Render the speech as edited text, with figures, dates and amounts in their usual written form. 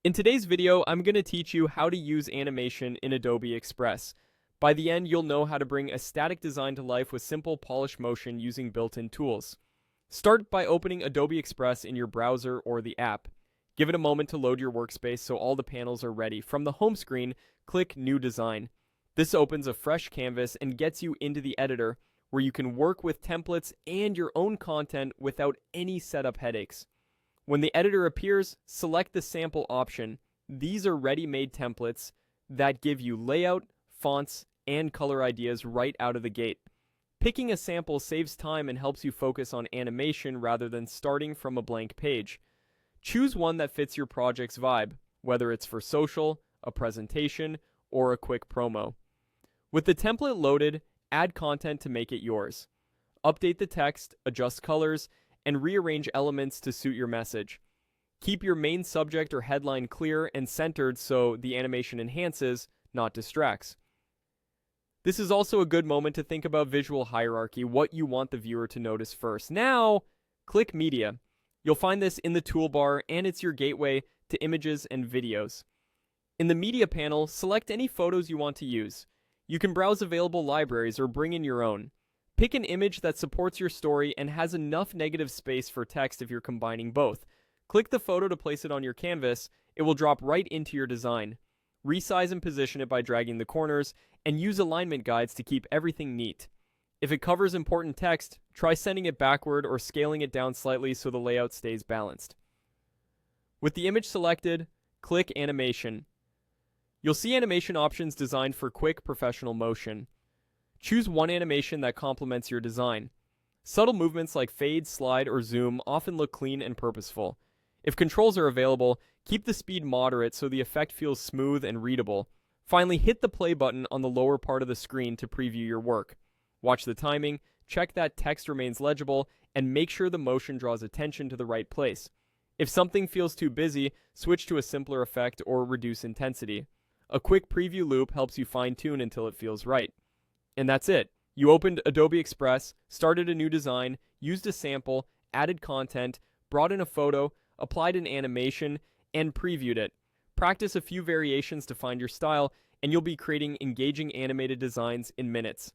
In today's video, I'm going to teach you how to use animation in Adobe Express. By the end, you'll know how to bring a static design to life with simple polish motion using built-in tools. Start by opening Adobe Express in your browser or the app. Give it a moment to load your workspace so all the panels are ready. From the home screen, click New Design. This opens a fresh canvas and gets you into the editor, where you can work with templates and your own content without any setup headaches. When the editor appears, select the sample option. These are ready-made templates that give you layout, fonts, and color ideas right out of the gate. Picking a sample saves time and helps you focus on animation rather than starting from a blank page. Choose one that fits your project's vibe, whether it's for social, a presentation, or a quick promo. With the template loaded, add content to make it yours. Update the text, adjust colors, and rearrange elements to suit your message. Keep your main subject or headline clear and centered so the animation enhances, not distracts. This is also a good moment to think about visual hierarchy, what you want the viewer to notice first. Now, click Media. You'll find this in the toolbar, and it's your gateway to images and videos. In the Media panel, select any photos you want to use. You can browse available libraries or bring in your own. Pick an image that supports your story and has enough negative space for text if you're combining both. Click the photo to place it on your canvas. It will drop right into your design. Resize and position it by dragging the corners, and use alignment guides to keep everything neat. If it covers important text, try sending it backward or scaling it down slightly so the layout stays balanced. With the image selected, click Animation. You'll see animation options designed for quick, professional motion. Choose one animation that complements your design. Subtle movements like fade, slide, or zoom often look clean and purposeful. If controls are available, keep the speed moderate so the effect feels smooth and readable. Finally, hit the play button on the lower part of the screen to preview your work. Watch the timing, check that text remains legible, and make sure the motion draws attention to the right place. If something feels too busy, switch to a simpler effect or reduce intensity. A quick preview loop helps you fine-tune until it feels right. And that's it. You opened Adobe Express, started a new design, used a sample, added content, brought in a photo, applied an animation, and previewed it. Practice a few variations to find your style, and you'll be creating engaging animated designs in minutes.